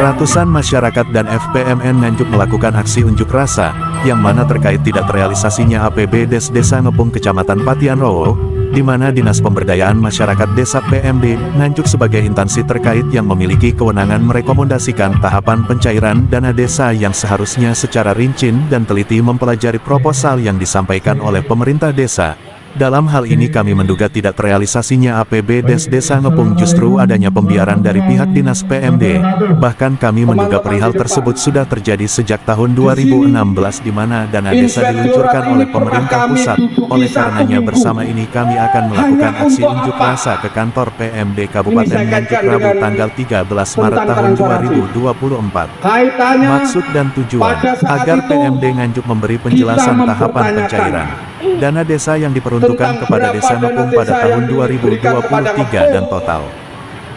Ratusan masyarakat dan FPMN Nganjuk melakukan aksi unjuk rasa, yang mana terkait tidak terrealisasinya APBD Desa Ngepung Kecamatan Patian Rowo, di mana Dinas Pemberdayaan Masyarakat Desa PMD Nganjuk sebagai instansi terkait yang memiliki kewenangan merekomendasikan tahapan pencairan dana desa yang seharusnya secara rinci dan teliti mempelajari proposal yang disampaikan oleh pemerintah desa. Dalam hal ini kami menduga tidak terrealisasinya APBD Desa Ngepung justru adanya pembiaran dari pihak Dinas PMD. Bahkan kami menduga perihal tersebut sudah terjadi sejak tahun 2016 di mana dana desa diluncurkan oleh pemerintah pusat. Oleh karenanya bersama ini kami akan melakukan aksi unjuk rasa ke kantor PMD Kabupaten Nganjuk Rabu tanggal 13 Maret tahun 2024. Maksud dan tujuan agar PMD Nganjuk memberi penjelasan tahapan pencairan dana desa yang diperuntukkan kepada Desa Ngepung pada tahun 2023 dan total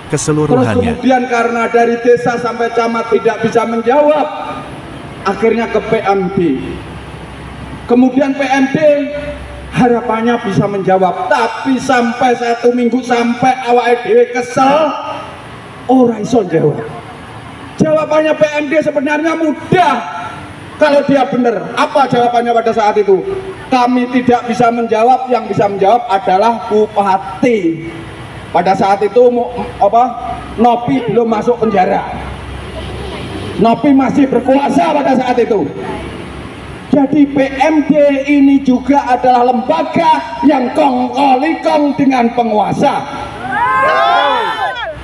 keseluruhannya. Kemudian karena dari desa sampai camat tidak bisa menjawab, akhirnya ke PMD. Kemudian PMD harapannya bisa menjawab, tapi sampai 1 minggu sampai awak dhewe kesel, ora iso jawab. Jawabannya PMD sebenarnya mudah. Kalau dia benar, apa jawabannya pada saat itu? Kami tidak bisa menjawab, yang bisa menjawab adalah Bupati. Pada saat itu Nopi belum masuk penjara. Nopi masih berkuasa pada saat itu. Jadi PMD ini juga adalah lembaga yang kong-kali-kong dengan penguasa.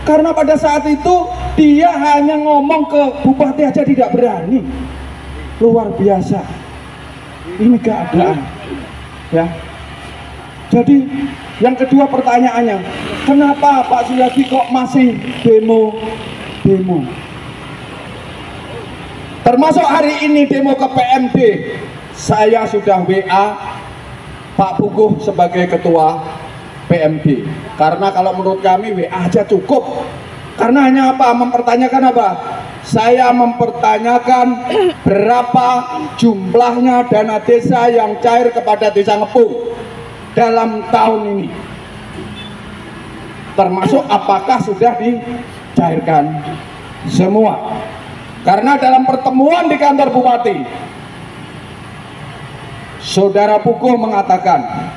Karena pada saat itu dia hanya ngomong ke Bupati aja tidak berani. Luar biasa ini keadaan ya. Jadi yang kedua pertanyaannya, kenapa Pak Suyadi kok masih demo? Termasuk hari ini demo ke PMD, saya sudah WA Pak Puguh sebagai ketua PMD, karena kalau menurut kami WA aja cukup. Karena hanya apa? Mempertanyakan apa? Saya mempertanyakan berapa jumlahnya dana desa yang cair kepada Desa Ngepung dalam tahun ini. Termasuk apakah sudah dicairkan semua. Karena dalam pertemuan di kantor Bupati, Saudara Puguh mengatakan,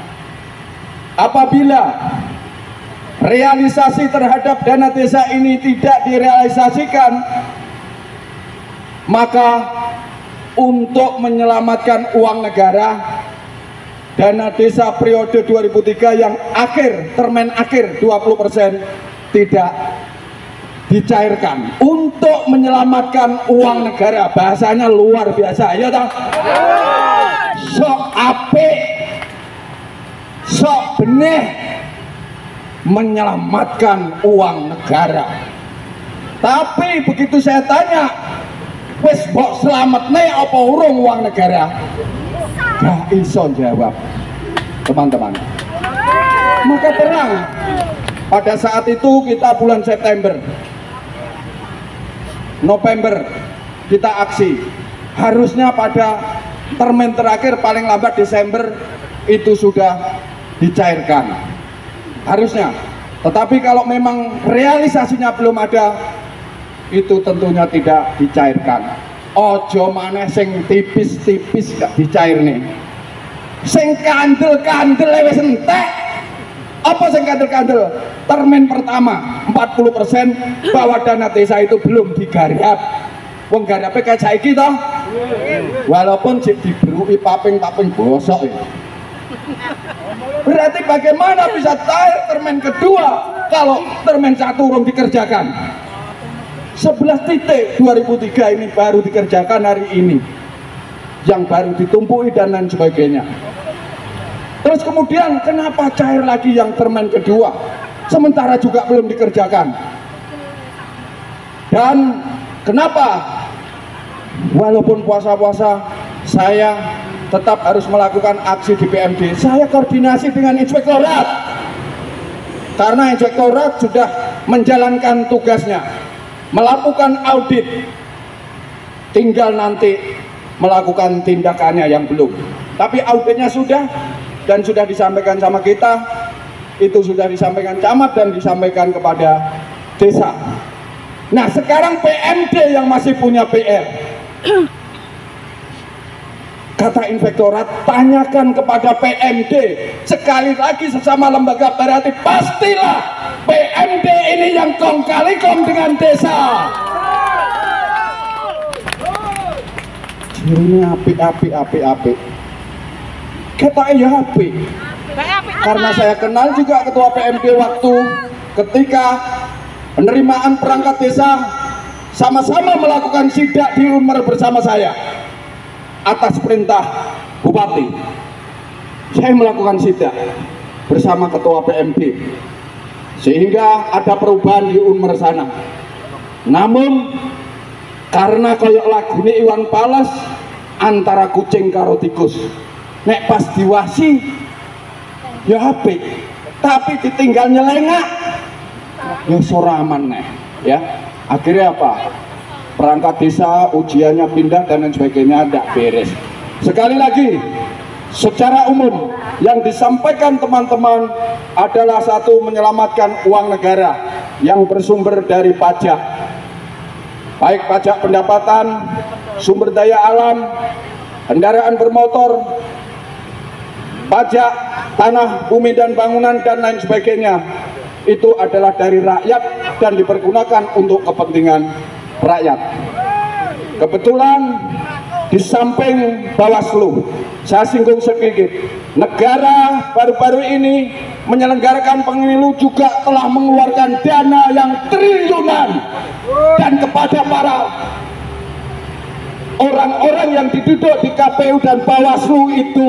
apabila realisasi terhadap dana desa ini tidak direalisasikan, maka untuk menyelamatkan uang negara, dana desa periode 2003 yang akhir, termen akhir 20% tidak dicairkan. Untuk menyelamatkan uang negara, bahasanya luar biasa, ya toh? Sok apik, sok benih menyelamatkan uang negara. Tapi begitu saya tanya, wis mbok selametne apa urung uang negara? Gak iso jawab, teman-teman. Maka terang, pada saat itu kita bulan September, November kita aksi. Harusnya pada termen terakhir paling lambat Desember itu sudah dicairkan. Harusnya. Tetapi kalau memang realisasinya belum ada, itu tentunya tidak dicairkan. Ojo maneh sing tipis-tipis gak dicair nih. Sing kandel-kandel wis entek. Apa sing kandel-kandel? Termen pertama 40% bahwa dana desa itu belum digarap. Wong garape kayak saiki toh. Walaupun diberui paping-paping bosok ya. Berarti bagaimana bisa cair termen kedua kalau termen 1 belum dikerjakan? 11 titik 2003 ini baru dikerjakan hari ini, yang baru ditumpui dan lain sebagainya. Terus kemudian kenapa cair lagi yang termen kedua sementara juga belum dikerjakan? Dan kenapa walaupun puasa-puasa saya tetap harus melakukan aksi di PMD? Saya koordinasi dengan inspektorat, karena inspektorat sudah menjalankan tugasnya, melakukan audit, tinggal nanti melakukan tindakannya yang belum. Tapi auditnya sudah, dan sudah disampaikan sama kita, itu sudah disampaikan camat dan disampaikan kepada desa. Nah sekarang PMD yang masih punya PR. Kata inspektorat, tanyakan kepada PMD. Sekali lagi sesama lembaga operatif, pastilah PMD ini yang kong kali kong dengan desa. Ini api. Kata ya api. Karena saya kenal juga ketua PMD waktu ketika penerimaan perangkat desa sama-sama melakukan sidak di Unmer bersama saya atas perintah Bupati. Saya melakukan sidak bersama ketua PMD sehingga ada perubahan di Unmer sana. Namun karena kayak lagu ini Iwan Fals antara kucing karo tikus, nek pas diwasi ya apik, tapi ditinggal nyelengak ya soraman nek ya. Akhirnya apa? Perangkat desa ujiannya pindah dan lain sebagainya, tidak beres. Sekali lagi, secara umum yang disampaikan teman-teman adalah satu, menyelamatkan uang negara yang bersumber dari pajak, baik pajak pendapatan, sumber daya alam, kendaraan bermotor, pajak tanah, bumi dan bangunan dan lain sebagainya. Itu adalah dari rakyat dan dipergunakan untuk kepentingan rakyat. Kebetulan di samping Bawaslu, saya singgung sedikit, negara baru-baru ini menyelenggarakan pemilu juga telah mengeluarkan dana yang triliunan, dan kepada para orang-orang yang diduduk di KPU dan Bawaslu itu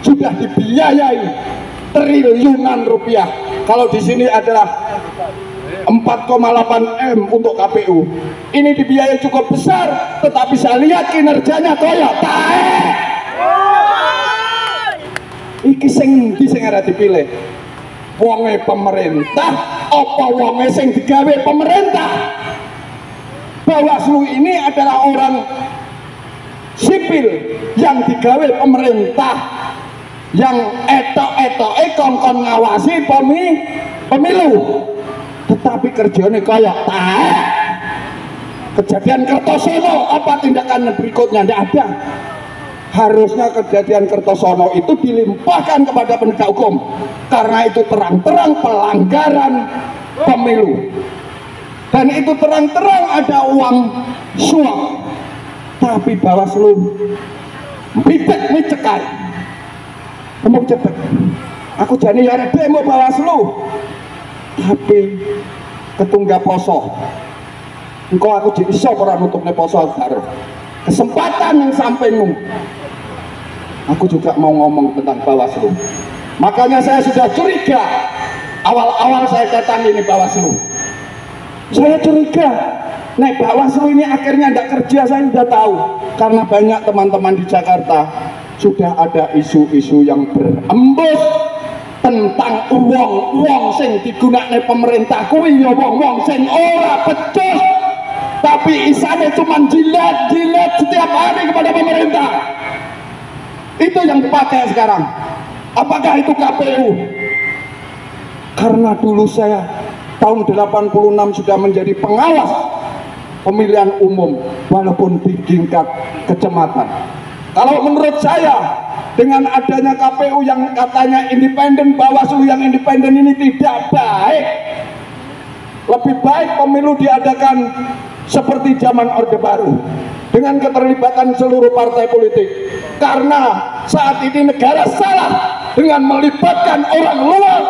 sudah dibiayai triliunan rupiah. Kalau di sini adalah 4,8 M untuk KPU. Ini dibiayai cukup besar, tetapi saya lihat kinerjanya koyok tae. Iki sing ora dipilih. Wonge pemerintah apa wonge sing digawe pemerintah? Bawaslu ini adalah orang sipil yang digawe pemerintah, yang etok-etoke kongkon ngawasi pemilu, tetapi kerjanya kayak kejadian Kertosono. Apa tindakan berikutnya? Tidak ada. Harusnya kejadian Kertosono itu dilimpahkan kepada penegak hukum karena itu terang-terang pelanggaran pemilu, dan itu terang-terang ada uang suap. Tapi Bawaslu bibit cekar ngomong cepet, aku jani ya demo Bawaslu, tapi ketunggak poso engkau aku jadi iso ora nutupne poso karo kesempatan yang sampaimu. Aku juga mau ngomong tentang Bawaslu. Makanya saya sudah curiga awal-awal saya datang ini Bawaslu. Saya curiga naik Bawaslu ini akhirnya tidak kerja. Saya sudah tahu karena banyak teman-teman di Jakarta sudah ada isu-isu yang berembus tentang uang sing digunakne pemerintah kuwi ya wong-wong sing ora becus, tapi isane cuma jilat-jilat setiap hari kepada pemerintah. Itu yang dipakai sekarang. Apakah itu KPU? Karena dulu saya tahun 86 sudah menjadi pengawas pemilihan umum walaupun di tingkat kecamatan. Kalau menurut saya dengan adanya KPU yang katanya independen, Bawaslu yang independen ini tidak baik. Lebih baik pemilu diadakan seperti zaman Orde Baru dengan keterlibatan seluruh partai politik. Karena saat ini negara salah dengan melibatkan orang luar.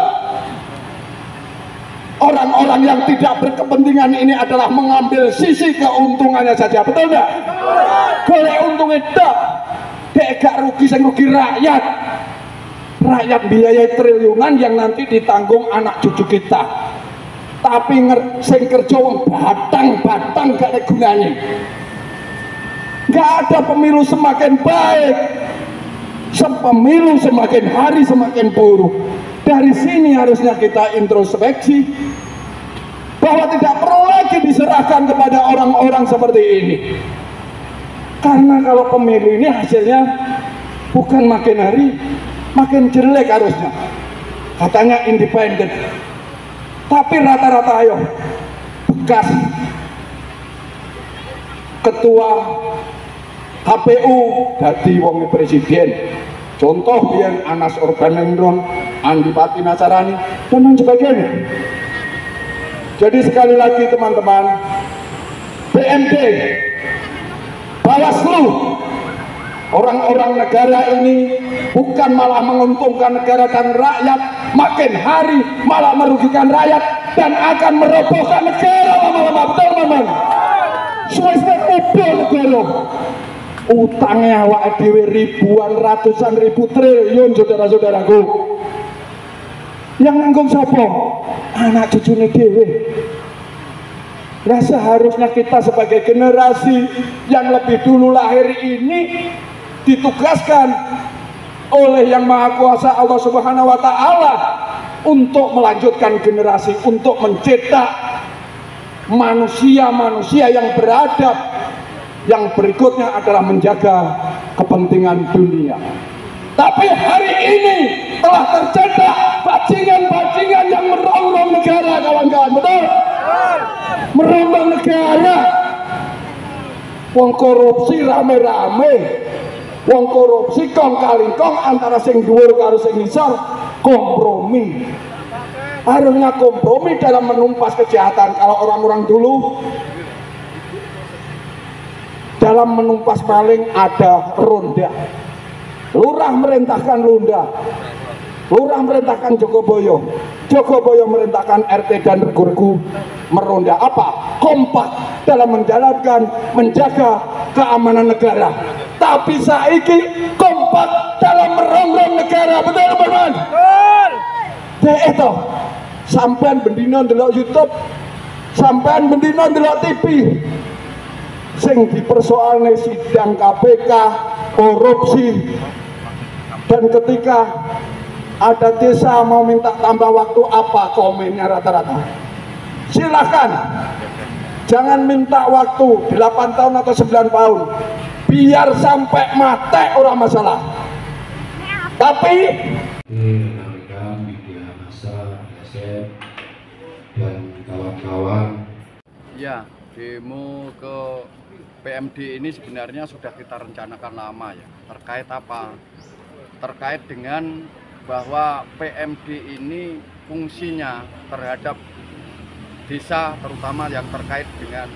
Orang-orang yang tidak berkepentingan ini adalah mengambil sisi keuntungannya saja, betul enggak? Golek untungnya tak, dek gak rugi, sing rugi rakyat. Rakyat biaya triliunan yang nanti ditanggung anak cucu kita. Tapi sing kerja wong batang-batang gak ada gunanya. Gak ada pemilu semakin baik, pemilu semakin hari semakin buruk. Dari sini harusnya kita introspeksi bahwa tidak perlu lagi diserahkan kepada orang-orang seperti ini. Karena kalau pemilu ini hasilnya bukan makin hari makin jelek harusnya. Katanya independen, tapi rata-rata ayo bekas ketua KPU dadi wong presiden. Contoh yang Anas Urbaningrum, Andi Pati Nasarani, dan lain sebagainya. Jadi sekali lagi teman-teman, PMD, Bawaslu, orang-orang negara ini bukan malah menguntungkan negara dan rakyat, makin hari malah merugikan rakyat dan akan merobohkan negara lama-lama. Betul teman-teman? Semester udah negara. Utangnya awake dhewe ribuan, ratusan ribu triliun, saudara-saudaraku. Yang nanggung sapa? Anak cucune dhewe. Nah, seharusnya kita sebagai generasi yang lebih dulu lahir ini ditugaskan oleh Yang Maha Kuasa Allah Subhanahu wa taala untuk melanjutkan generasi, untuk mencetak manusia-manusia yang beradab. Yang berikutnya adalah menjaga kepentingan dunia. Tapi hari ini telah tercetak bajingan-bajingan yang merongrong negara, kawan-kawan. Betul? Merongrong negara. Wong korupsi rame-rame. Wong korupsi kong kali kong antara sing dhuwur karo sing ngisor kompromi. Harusnya kompromi dalam menumpas kejahatan. Kalau orang-orang dulu dalam menumpas maling ada ronda. Lurah merintahkan Lunda, Lurah merintahkan Jogoboyo, Jogoboyo merintahkan RT dan regu-regu meronda. Apa? Kompak dalam menjaga keamanan negara. Tapi saiki kompak dalam merongrong negara. Betul teman-teman? Betul. Itu sampean bendino ndelok YouTube, sampean bendino ndelok TV. Sing dipersoalne sidang KPK, korupsi, dan ketika ada desa mau minta tambah waktu, apa komennya rata-rata? Silakan, jangan minta waktu 8 tahun atau 9 tahun, biar sampai mati orang masalah. Tapi rekan-rekan media massa, LSM, dan kawan-kawan. Ya, demo ke PMD ini sebenarnya sudah kita rencanakan lama ya. Terkait apa? Terkait dengan bahwa PMD ini fungsinya terhadap desa, terutama yang terkait dengan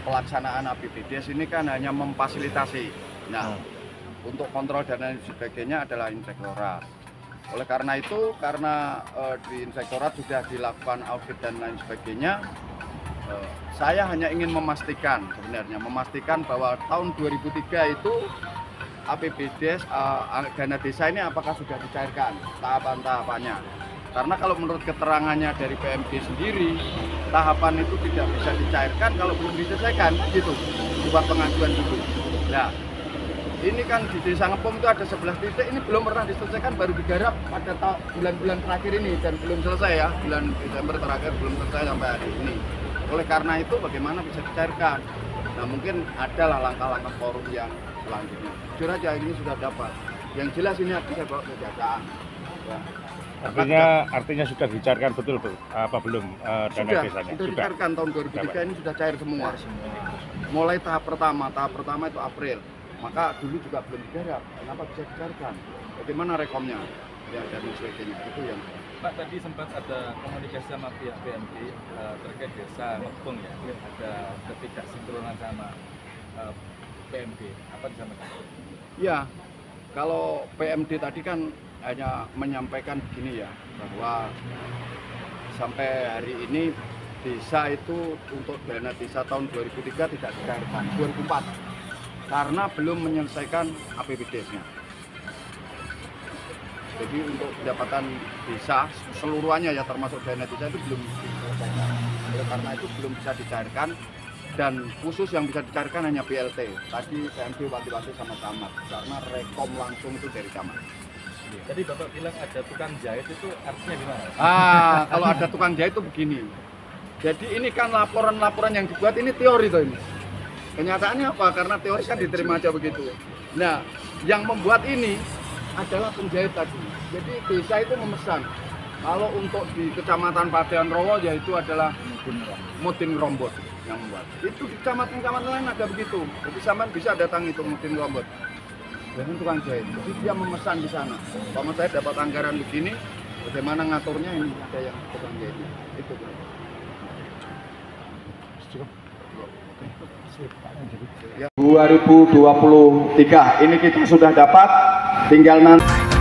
pelaksanaan APBDes ini kan hanya memfasilitasi. Nah, untuk kontrol dan lain sebagainya adalah Inspektorat. Oleh karena itu, karena di Inspektorat sudah dilakukan audit dan lain sebagainya, saya hanya ingin memastikan bahwa tahun 2003 itu APBDes dana desa ini apakah sudah dicairkan tahapan-tahapannya. Karena kalau menurut keterangannya dari PMD sendiri, tahapan itu tidak bisa dicairkan kalau belum diselesaikan, gitu. Buat pengajuan dulu. Nah, ini kan di Desa Ngepung itu ada 11 titik, ini belum pernah diselesaikan, baru digarap pada bulan-bulan terakhir ini dan belum selesai ya, bulan Desember terakhir belum selesai sampai hari ini. Oleh karena itu bagaimana bisa dicairkan? Nah, mungkin adalah langkah-langkah forum yang selanjutnya. Jujur aja ini sudah dapat. Yang jelas ini bisa bawa kejaksaan. Ya. Artinya sudah dicairkan betul apa belum dana desanya? Sudah dicairkan tahun 2003 ini sudah cair semua. Mulai tahap pertama itu April. Maka dulu juga belum digarap. Kenapa bisa dicairkan? Bagaimana rekomnya? Ya, dan sebagainya. Itu yang Pak, tadi sempat ada komunikasi sama pihak PMD terkait Desa Ngepung ya, ada ketidaksinkronan sama PMD, apa disampaikan? Ya, kalau PMD tadi kan hanya menyampaikan begini ya, bahwa sampai hari ini desa itu untuk dana desa tahun 2003 tidak dicairkan, 2004, karena belum menyelesaikan APBDes-nya. Jadi untuk pendapatan desa seluruhannya ya termasuk dana desa itu belum diselesaikan. Oleh karena itu belum bisa dicairkan, dan khusus yang bisa dicairkan hanya BLT. Tadi PMD wanti-wanti sama camat karena rekom langsung itu dari camat. Tadi Bapak bilang ada tukang jahit, itu artinya gimana? Kalau ada tukang jahit itu begini. Jadi ini kan laporan-laporan yang dibuat ini teori tuh ini. Kenyataannya apa? Karena teori kan diterima aja begitu. Nah, yang membuat ini adalah penjahit tadi. Jadi desa itu memesan Kalau untuk di Kecamatan Patian Rowo yaitu adalah Mutin Rombot yang membuat. Itu di kecamatan-kecamatan lain ada begitu. Jadi sampean bisa datang itu Mutin Rombot. Dan tukang jahit. Jadi dia memesan di sana. Kalau saya dapat anggaran begini, bagaimana ngaturnya ini ada yang tukang jahit. Itu. 2023 ini kita sudah dapat, tinggal nanti